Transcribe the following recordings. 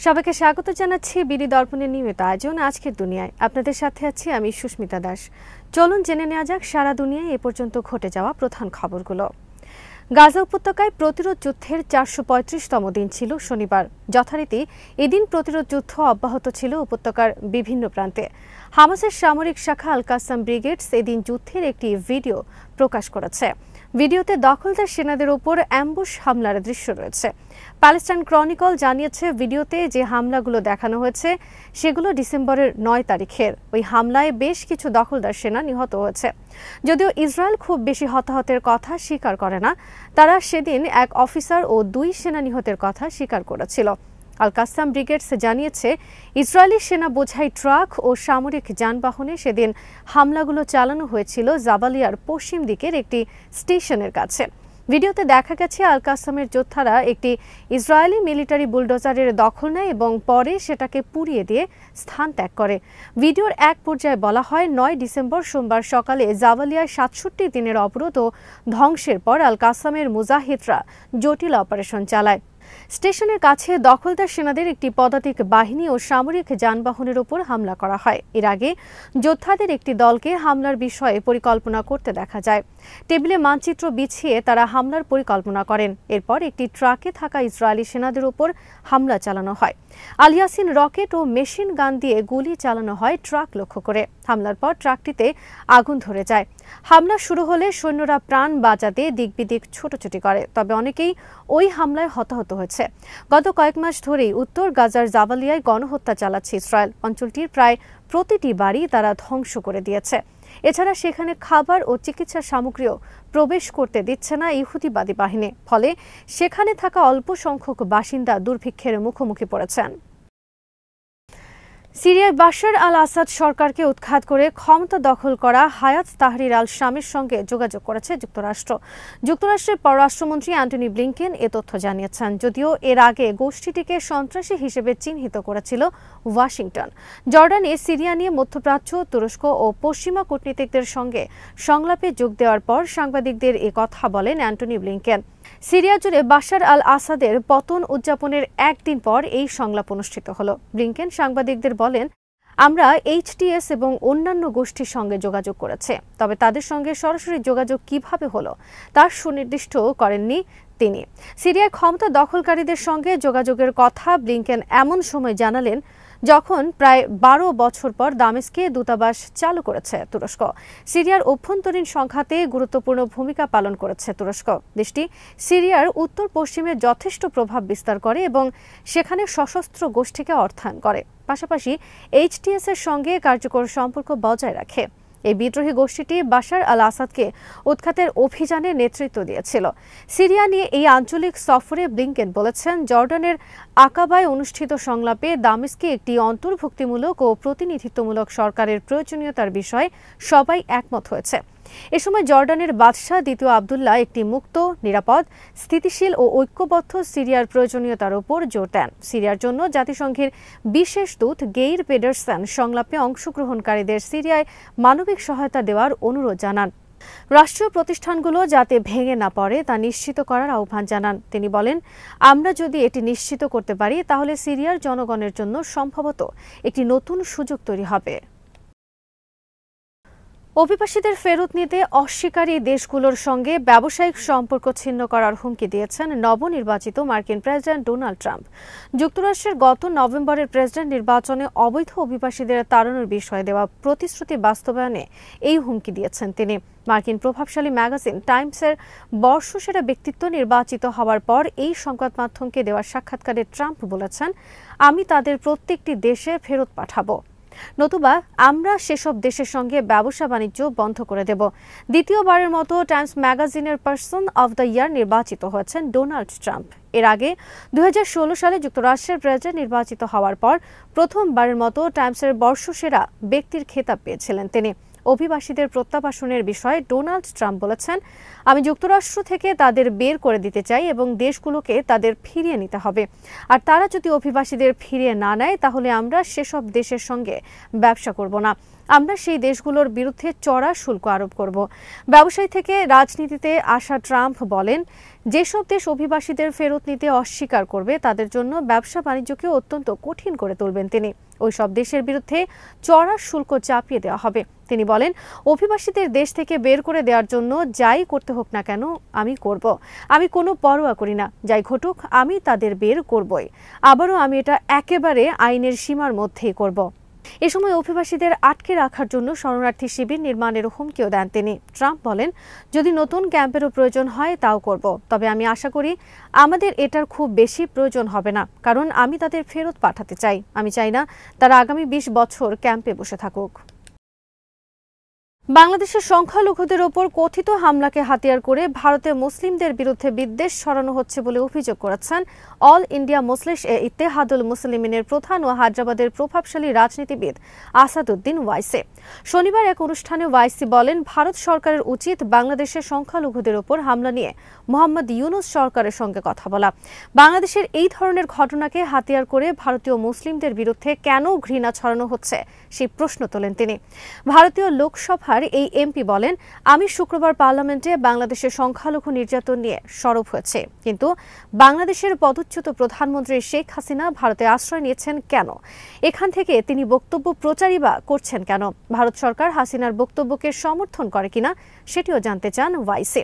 সবাইকে স্বাগত জানাচ্ছি বিডি দর্পণের নিয়মিত আয়োজন আজকের দুনিয়ায়। আপনাদের সাথে আছি আমি সুস্মিতা দাস। চলুন জেনে নেওয়া যাক সারা দুনিয়ায় এ পর্যন্ত ঘটে যাওয়া প্রধান খবরগুলো। গাজা উপত্যকায় প্রতিরোধ যুদ্ধের ৪৩৫তম দিন ছিল শনিবার। যথারীতি এদিন প্রতিরোধ যুদ্ধ অব্যাহত ছিল উপত্যকার বিভিন্ন প্রান্তে। হামাসের সামরিক শাখা আল কাসাম ব্রিগেডস এদিন যুদ্ধের একটি ভিডিও প্রকাশ করেছে। ভিডিওতে দখলদার সেনাদের ওপর অ্যাম্বুশ হামলার দৃশ্য রয়েছে। প্যালেস্টাইন ক্রনিকল জানিয়েছে, ভিডিওতে যে হামলাগুলো দেখানো হয়েছে সেগুলো ডিসেম্বরের ৯ তারিখের। ওই হামলায় বেশ কিছু দখলদার সেনা নিহত হয়েছে। যদিও ইসরায়েল খুব বেশি হতাহতের কথা স্বীকার করে না, তারা সেদিন এক অফিসার ও ২ সেনা নিহতের কথা স্বীকার করেছিল। আল কাসাম ব্রিগেডস জানিয়েছে, ইসরায়েলি সেনা বোঝাই ট্রাক ও সামরিক যানবাহনে সেদিন হামলাগুলো চালানো হয়েছিল জাবালিয়ার পশ্চিম দিকের একটি স্টেশনের কাছে। ভিডিওতে দেখা গেছে আল কাসামের যোদ্ধারা একটি ইসরায়েলি মিলিটারি বুলডোজারের দখল নেয় এবং পরে সেটাকে পুড়িয়ে দিয়ে স্থান ত্যাগ করে। ভিডিওর এক পর্যায়ে বলা হয়, ৯ ডিসেম্বর সোমবার সকালে জাবালিয়ায় ৬৭ দিনের অবরোধ ও ধ্বংসের পর আল কাসামের মুজাহিদরা জটিল অপারেশন চালায়। স্টেশনের কাছে দখলদার সেনাদের একটি পদাতিক বাহিনী ও সামরিক যানবাহনের উপর হামলা করা হয়। এর আগে যোদ্ধাদের একটি দলকে হামলার বিষয়ে পরিকল্পনা করতে দেখা যায়। টেবিলে মানচিত্র বিছিয়ে তারা হামলার পরিকল্পনা করেন। এরপর একটি ট্রাকে থাকা ইসরায়েলি সেনাদের উপর হামলা চালানো হয়। আল ইয়াসিন রকেট ও মেশিন গান দিয়ে গুলি চালানো হয় ট্রাক লক্ষ্য করে। হামলার পর ট্রাকটিতে আগুন ধরে যায়। হামলা শুরু হলে সৈন্যরা প্রাণ বাঁচাতে দিকবিদিক ছোটাছুটি করে, তবে অনেকেই ওই হামলায় হতাহত হয়েছে। গত কয়েক মাস ধরেই উত্তর গাজার জাবালিয়ায় গণহত্যা চালাচ্ছে ইসরায়েল। অঞ্চলটির প্রায় প্রতিটি বাড়ি তারা ধ্বংস করে দিয়েছে। এছাড়া সেখানে খাবার ও চিকিৎসা সামগ্রীও প্রবেশ করতে দিচ্ছে না ইহুদিবাদী বাহিনী। ফলে সেখানে থাকা অল্প সংখ্যক বাসিন্দা দুর্ভিক্ষের মুখোমুখি পড়েছেন। সিরিয়ায় বাশার আল আসাদ সরকারকে উৎখাত করে ক্ষমতা দখল করা হায়াত তাহরির আল শামের সঙ্গে যোগাযোগ করেছে যুক্তরাষ্ট্র। যুক্তরাষ্ট্রের পররাষ্ট্রমন্ত্রী অ্যান্টনি ব্লিংকেন এ তথ্য জানিয়েছেন। যদিও এর আগে গোষ্ঠীটিকে সন্ত্রাসী হিসেবে চিহ্নিত করেছিল ওয়াশিংটন। জর্ডানে সিরিয়া নিয়ে মধ্যপ্রাচ্য, তুরস্ক ও পশ্চিমা কূটনীতিকদের সঙ্গে সংলাপে যোগ দেওয়ার পর সাংবাদিকদের এ কথা বলেন অ্যান্টনি ব্লিংকেন। সিরিয়া জুড়ে বাশার আল আসাদের পতন উদযাপনের একদিন পর এই সংলাপ অনুষ্ঠিত হল। ব্লিংকেন সাংবাদিকদের বলেন, আমরা এইচটিএস এবং অন্যান্য গোষ্ঠীর সঙ্গে যোগাযোগ করেছে, তবে তাদের সঙ্গে সরাসরি যোগাযোগ কিভাবে হলো তা সুনির্দিষ্ট করেননি তিনি। সিরিয়ার ক্ষমতা দখলকারীদের সঙ্গে যোগাযোগের কথা ব্লিংকেন এমন সময় জানালেন যখন প্রায় ১২ বছর পর দামেস্কে দূতাবাস চালু করেছে তুরস্ক। সিরিয়ার অভ্যন্তরীণ সংঘাতে গুরুত্বপূর্ণ ভূমিকা পালন করেছে তুরস্ক। দেশটি সিরিয়ার উত্তর পশ্চিমে যথেষ্ট প্রভাব বিস্তার করে এবং সেখানে সশস্ত্র গোষ্ঠীকে অর্থায়ন করে। পাশাপাশি এইচটিএস এর সঙ্গে কার্যকর সম্পর্ক বজায় রাখে। এই বিদ্রোহী গোষ্ঠীটি বাশার আল আসাদকে উৎখাতের অভিযানে নেতৃত্ব দিয়েছিল। সিরিয়া নিয়ে এই আঞ্চলিক সফরে ব্লিংকেন বলেছেন, জর্ডানের আকাবায় অনুষ্ঠিত সংলাপে দামেস্কে একটি অন্তর্ভুক্তিমূলক ও প্রতিনিধিত্বমূলক সরকারের প্রয়োজনীয়তার বিষয়ে সবাই একমত হয়েছে। এ সময় জর্ডানের বাদশাহ দ্বিতীয় আবদুল্লাহ একটি মুক্ত, নিরাপদ, স্থিতিশীল ও ঐক্যবদ্ধ সিরিয়ার প্রয়োজনীয়তার উপর জোর দেন। সিরিয়ার জন্য জাতিসংঘের বিশেষ দূত গেইর পেডারসন সংলাপে অংশগ্রহণকারীদের সিরিয়ায় মানবিক সহায়তা দেওয়ার অনুরোধ জানান। রাষ্ট্রীয় প্রতিষ্ঠানগুলো যাতে ভেঙে না পড়ে তা নিশ্চিত করার আহ্বান জানান। তিনি বলেন, আমরা যদি এটি নিশ্চিত করতে পারি তাহলে সিরিয়ার জনগণের জন্য সম্ভবত একটি নতুন সুযোগ তৈরি হবে। অভিবাসীদের ফেরত নিতে অস্বীকারী দেশগুলোর সঙ্গে ব্যবসায়িক সম্পর্ক ছিন্ন করার হুমকি দিয়েছেন নবনির্বাচিত মার্কিন প্রেসিডেন্ট ডোনাল্ড ট্রাম্প। যুক্তরাষ্ট্রের গত নভেম্বরের প্রেসিডেন্ট নির্বাচনে অবৈধ অভিবাসীদের তাড়ানোর বিষয়ে দেওয়া প্রতিশ্রুতি বাস্তবায়নে এই হুমকি দিয়েছেন তিনি। মার্কিন প্রভাবশালী ম্যাগাজিন টাইমসের বর্ষসেরা ব্যক্তিত্ব নির্বাচিত হওয়ার পর এই সংবাদ মাধ্যমকে দেওয়া সাক্ষাৎকারে ট্রাম্প বলেছেন, আমি তাদের প্রত্যেকটি দেশে ফেরত পাঠাবো, নতুবা আমরা সেসব দেশের সঙ্গে ব্যবসা বাণিজ্য বন্ধ করে দেব। দ্বিতীয়বারের মতো টাইমস ম্যাগাজিনের পার্সন অব দ্য ইয়ার নির্বাচিত হয়েছেন ডোনাল্ড ট্রাম্প। এর আগে ২০১৬ সালে যুক্তরাষ্ট্রের প্রেসিডেন্ট নির্বাচিত হওয়ার পর প্রথমবারের মতো টাইমসের বর্ষসেরা ব্যক্তির খেতাব পেয়েছিলেন তিনি। অভিবাসীদের প্রত্যাবাসনের বিষয়ে ডোনাল্ড ট্রাম্প বলেছেন, আমি যুক্তরাষ্ট্র থেকে তাদের বের করে দিতে চাই এবং দেশগুলোকে তাদের ফিরিয়ে নিতে হবে। আর তারা যদি অভিবাসীদের ফিরিয়ে না নেয় তাহলে আমরা সেসব দেশের সঙ্গে ব্যবসা করব না। আমরা সেই দেশগুলোর বিরুদ্ধে চড়া শুল্ক আরোপ করব। ব্যবসায়ী থেকে রাজনীতিতে আসা ট্রাম্প বলেন, যেসব দেশ অভিবাসীদের ফেরত নিতে অস্বীকার করবে তাদের জন্য ব্যবসা বাণিজ্যকে অত্যন্ত কঠিন করে তুলবেন তিনি। ওই সব দেশের বিরুদ্ধে চড়া শুল্ক চাপিয়ে দেওয়া হবে। তিনি বলেন, অভিবাসীদের দেশ থেকে বের করে দেওয়ার জন্য যাই করতে হোক না কেন আমি করব। আমি কোনো পরোয়া করি না, যাই ঘটুক আমি তাদের বের করবই। আবারও আমি এটা একেবারে আইনের সীমার মধ্যেই করব। এ সময় অভিবাসীদের আটকে রাখার জন্য শরণার্থী শিবির নির্মাণের হুমকিও দেন তিনি। ট্রাম্প বলেন, যদি নতুন ক্যাম্পেরও প্রয়োজন হয় তাও করব, তবে আমি আশা করি আমাদের এটার খুব বেশি প্রয়োজন হবে না, কারণ আমি তাদের ফেরত পাঠাতে চাই। আমি চাই না তারা আগামী 20 বছর ক্যাম্পে বসে থাকুক। বাংলাদেশের সংখ্যালঘুদের ওপর কথিত হামলাকে হাতিয়ার করে ভারতে মুসলিমদের বিরুদ্ধে বিদ্বেষ ছড়ানো হচ্ছে বলে অভিযোগ করেছেন অল ইন্ডিয়া মজলিস এ ইত্তেহাদুল মুসলিমিনের প্রধান ও হায়দ্রাবাদের প্রভাবশালী রাজনীতিবিদ আসাদুদ্দিন ওয়াইসি। শনিবার এক অনুষ্ঠানে ওয়াইসি বলেন, ভারত সরকারের উচিত বাংলাদেশের সংখ্যালঘুদের ওপর হামলা নিয়ে মোহাম্মদ ইউনূস সরকারের সঙ্গে কথা বলা। বাংলাদেশের এই ধরনের ঘটনাকে হাতিয়ার করে ভারতীয় মুসলিমদের বিরুদ্ধে কেন ঘৃণা ছড়ানো হচ্ছে সেই প্রশ্ন তোলেন তিনি। ভারতীয় লোকসভা এই এমপি বলেন, আমি শুক্রবার পার্লামেন্টে বাংলাদেশের সংখ্যালঘু নির্যাতন নিয়ে সরব হয়েছে, কিন্তু বাংলাদেশের পদচ্যুত প্রধানমন্ত্রী শেখ হাসিনা ভারতে আশ্রয় নিয়েছেন কেন? এখান থেকে তিনি বক্তব্য প্রচারই বা করছেন কেন? ভারত সরকার হাসিনার বক্তব্যকে সমর্থন করে কিনা সেটিও জানতে চান ওয়াইসি।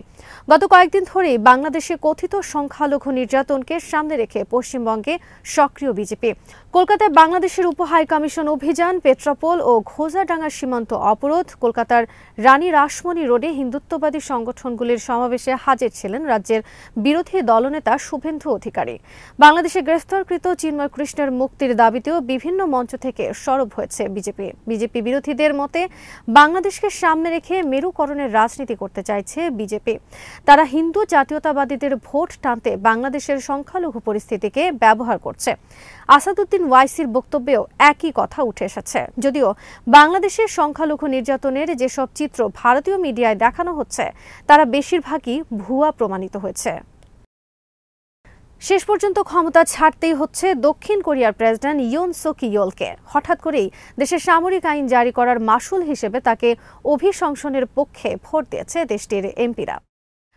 গত কয়েকদিন ধরেই বাংলাদেশে কথিত সংখ্যালঘু নির্যাতনকে সামনে রেখে পশ্চিমবঙ্গে সক্রিয় বিজেপি। কলকাতায় বাংলাদেশের উপ হাই কমিশন অভিযান, পেট্রাপোল ও ঘোজাডাঙ্গা সীমান্ত অবরোধ, কলকাতার রানী রাসমণি রোডে হিন্দুত্ববাদী সংগঠনগুলির সমাবেশে হাজির ছিলেন রাজ্যের বিরোধী দলনেতা শুভেন্দু অধিকারী। বাংলাদেশে গ্রেফতারকৃত চিন্ময় কৃষ্ণের মুক্তির দাবিতেও বিভিন্ন মঞ্চ থেকে সরব হয়েছে বিজেপি। বিজেপি বিরোধীদের মতে বাংলাদেশকে সামনে রেখে মেরুকরণের রাজনীতি করতে চাইছে বিজেপি। তারা হিন্দু জাতীয়তাবাদীদের ভোট টানতে বাংলাদেশের সংখ্যালঘু পরিস্থিতিকে ব্যবহার করছে। আসাদুদ্দিন ওয়াইসির বক্তব্যেও একই কথা উঠে এসেছে। যদিও বাংলাদেশের সংখ্যালঘু নির্যাতনের যেসব চিত্র ভারতীয় মিডিয়ায় দেখানো হচ্ছে তারা বেশিরভাগই ভুয়া প্রমাণিত হয়েছে। শেষ পর্যন্ত ক্ষমতা ছাড়তেই হচ্ছে দক্ষিণ কোরিয়ার প্রেসিডেন্ট ইউন সুক ইয়োলকে। হঠাৎ করেই দেশের সামরিক আইন জারি করার মাসুল হিসেবে তাকে অভিশংসনের পক্ষে ভোট দিয়েছে দেশটির এমপিরা।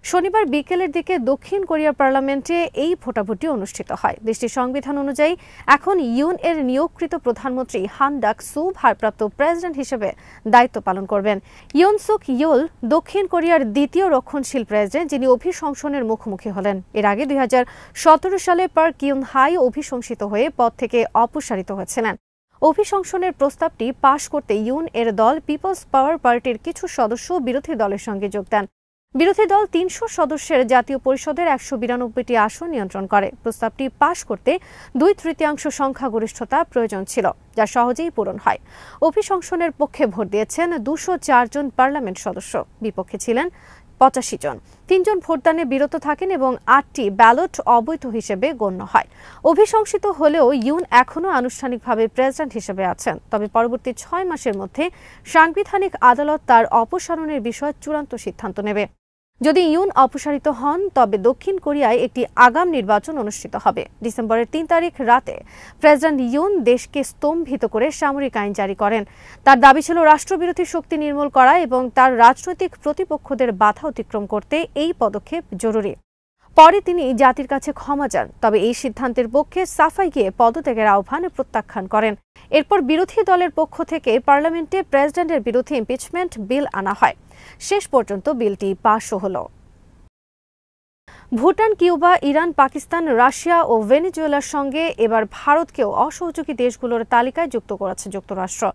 শনিবার বিকেলের দিকে দক্ষিণ কোরিয়ার পার্লামেন্টে এই ভোটাভুটি অনুষ্ঠিত হয়। দেশটির সংবিধান অনুযায়ী এখন ইউন এর নিয়োগকৃত প্রধানমন্ত্রী হান ডাক সু ভারপ্রাপ্ত প্রেসিডেন্ট হিসেবে দায়িত্ব পালন করবেন। ইউন সুক ইয়োল দক্ষিণ কোরিয়ার দ্বিতীয় রক্ষণশীল প্রেসিডেন্ট যিনি অভিশংসনের মুখোমুখি হলেন। এর আগে 2017 সালে পার্ক ইউন হাই অভিশংসিত হয়ে পদ থেকে অপসারিত হয়েছিলেন। অভিশংসনের প্রস্তাবটি পাশ করতে ইউন এর দল পিপলস পাওয়ার পার্টির কিছু সদস্য বিরোধী দলের সঙ্গে যোগ দেন। বিরোধী দল 300 সদস্যের জাতীয় পরিষদের 192টি আসন নিয়ন্ত্রণ করে। প্রস্তাবটি পাশ করতে 2/3 সংখ্যাগরিষ্ঠতা প্রয়োজন ছিল, যা সহজেই পূরণ হয়। অভিশংসনের পক্ষে ভোট দিয়েছেন 204 জন পার্লামেন্ট সদস্য, বিপক্ষে ছিলেন 85 জন। 3 জন ভোটদানে বিরত থাকেন এবং 8টি ব্যালট অবৈধ হিসেবে গণ্য হয়। অভিশংসিত হলেও ইউন এখনও আনুষ্ঠানিকভাবে প্রেসিডেন্ট হিসেবে আছেন, তবে পরবর্তী 6 মাসের মধ্যে সাংবিধানিক আদালত তার অপসারণের বিষয়ে চূড়ান্ত সিদ্ধান্ত নেবে। যদি ইউন অপসারিত হন তবে দক্ষিণ কোরিয়ায় একটি আগাম নির্বাচন অনুষ্ঠিত হবে। ডিসেম্বরের 3 তারিখ রাতে প্রেসিডেন্ট ইউন দেশকে স্তম্ভিত করে সামরিক আইন জারি করেন। তার দাবি ছিল রাষ্ট্রবিরোধী শক্তি নির্মূল করা এবং তার রাজনৈতিক প্রতিপক্ষদের বাধা অতিক্রম করতে এই পদক্ষেপ জরুরি। পরে তিনি জাতির কাছে ক্ষমা চান, তবে এই সিদ্ধান্তের পক্ষে সাফাই গিয়ে পদত্যাগের আহ্বান প্রত্যাখ্যান করেন। এরপর বিরোধী দলের পক্ষ থেকে পার্লামেন্টে প্রেসিডেন্টের বিরুদ্ধে ইমপিচমেন্ট বিল আনা হয়। শেষ পর্যন্ত বিলটি পাশও হল। Bhutan, Cuba, Iran, Pakistan, Russia ও ভেনেজুয়েলার সঙ্গে এবার ভারতকেও অসহযোগী দেশগুলোর তালিকায় যুক্ত করেছে যুক্তরাষ্ট্র।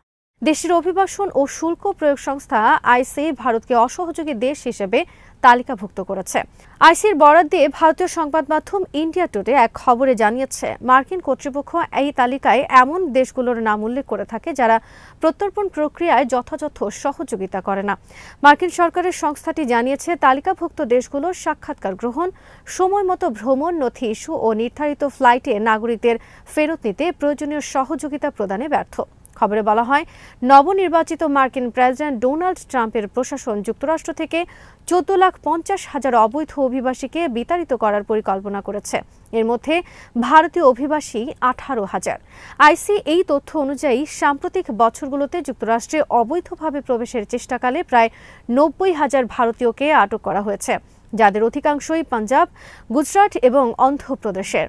দেশটির অভিবাসন ও শুল্ক প্রয়োগ সংস্থা আইসি ভারতকে অসহযোগী দেশ হিসেবে তালিকাভুক্ত করেছে। আইসির বরাত দিয়ে ভারতীয় সংবাদ মাধ্যম ইন্ডিয়া টুডে এক খবরে জানিয়েছে, মার্কিন কর্তৃপক্ষ এই তালিকায় এমন দেশগুলোর নাম উল্লেখ করে থাকে যারা প্রত্যর্পণ প্রক্রিয়ায় যথাযথ সহযোগিতা করে না। মার্কিন সরকারের সংস্থাটি জানিয়েছে, তালিকাভুক্ত দেশগুলোর সাক্ষাৎকার গ্রহণ, সময়মতো ভ্রমণ নথি ইস্যু ও নির্ধারিত ফ্লাইটে নাগরিকদের ফেরত নিতে প্রয়োজনীয় সহযোগিতা প্রদানে ব্যর্থ। খবরে বলা হয়, নবনির্বাচিত মার্কিন প্রেসিডেন্ট ডোনাল্ড ট্রাম্পের প্রশাসন যুক্তরাষ্ট্র থেকে 14,50,000 অবৈধ অভিবাসীকে বিতাড়িত করার পরিকল্পনা করেছে। এর মধ্যে ভারতীয় অভিবাসী 18,000। আইসি এই তথ্য অনুযায়ী সাম্প্রতিক বছরগুলোতে যুক্তরাষ্ট্রে অবৈধভাবে প্রবেশের চেষ্টাকালে প্রায় 90,000 ভারতীয়কে আটক করা হয়েছে, যাদের অধিকাংশই পাঞ্জাব, গুজরাট এবং অন্ধ্রপ্রদেশের।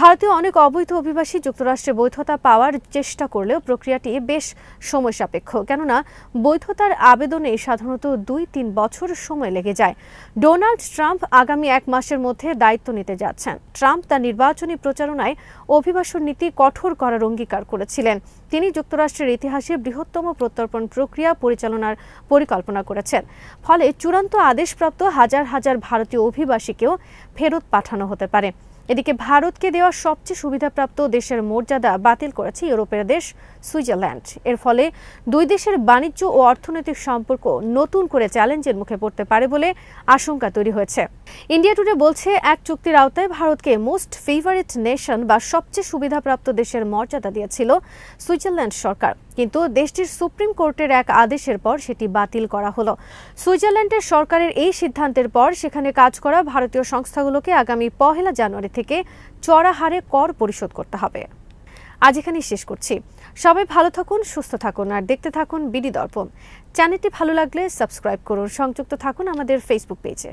ভারতীয় অনেক অবৈধ অভিবাসী যুক্তরাষ্ট্রে বৈধতা পাওয়ার চেষ্টা করলেও প্রক্রিয়াটি বেশ সময় সাপেক্ষ, কেননা বৈধতার আবেদনে সাধারণত 2-3 বছর সময় লেগে যায়। ডোনাল্ড ট্রাম্প আগামী 1 মাসের মধ্যে দায়িত্ব নিতে যাচ্ছেন। ট্রাম্প তার নির্বাচনী প্রচারণায় অভিবাসন নীতি কঠোর করার অঙ্গীকার করেছিলেন। তিনি যুক্তরাষ্ট্রের ইতিহাসে বৃহত্তম প্রত্যর্পণ প্রক্রিয়া পরিচালনার পরিকল্পনা করেছেন। ফলে চূড়ান্ত আদেশপ্রাপ্ত হাজার হাজার ভারতীয় অভিবাসীকেও ফেরত পাঠানো হতে পারে। এদিকে ভারতকে দেওয়া সবচেয়ে সুবিধাপ্রাপ্ত দেশের মর্যাদা বাতিল করেছে ইউরোপের দেশ সুইজারল্যান্ড। এর ফলে দুই দেশের বাণিজ্য ও অর্থনৈতিক সম্পর্ক নতুন করে চ্যালেঞ্জের মুখে পড়তে পারে বলে আশঙ্কা তৈরি হয়েছে। ইন্ডিয়া টুডে বলছে, এক চুক্তির আওতায় ভারতকে মোস্ট ফেভারিট নেশন বা সবচেয়ে সুবিধাপ্রাপ্ত দেশের মর্যাদা দিয়েছিল সুইজারল্যান্ড সরকার, কিন্তু দেশটির সুপ্রিম কোর্টের এক আদেশের পর সেটি বাতিল করা হলো। সুইজারল্যান্ডের সরকারের এই সিদ্ধান্তের পর সেখানে কাজ করা ভারতীয় সংস্থাগুলোকে আগামী 1 জানুয়ারি থেকে চড়া হারে কর পরিশোধ করতে হবে। আজ এখানেই শেষ করছি। সবাই ভালো থাকুন, সুস্থ থাকুন আর দেখতে থাকুন বিডি দর্পণ। চ্যানেলটি ভালো লাগলে সাবস্ক্রাইব করুন, সংযুক্ত থাকুন আমাদের ফেসবুক পেজে।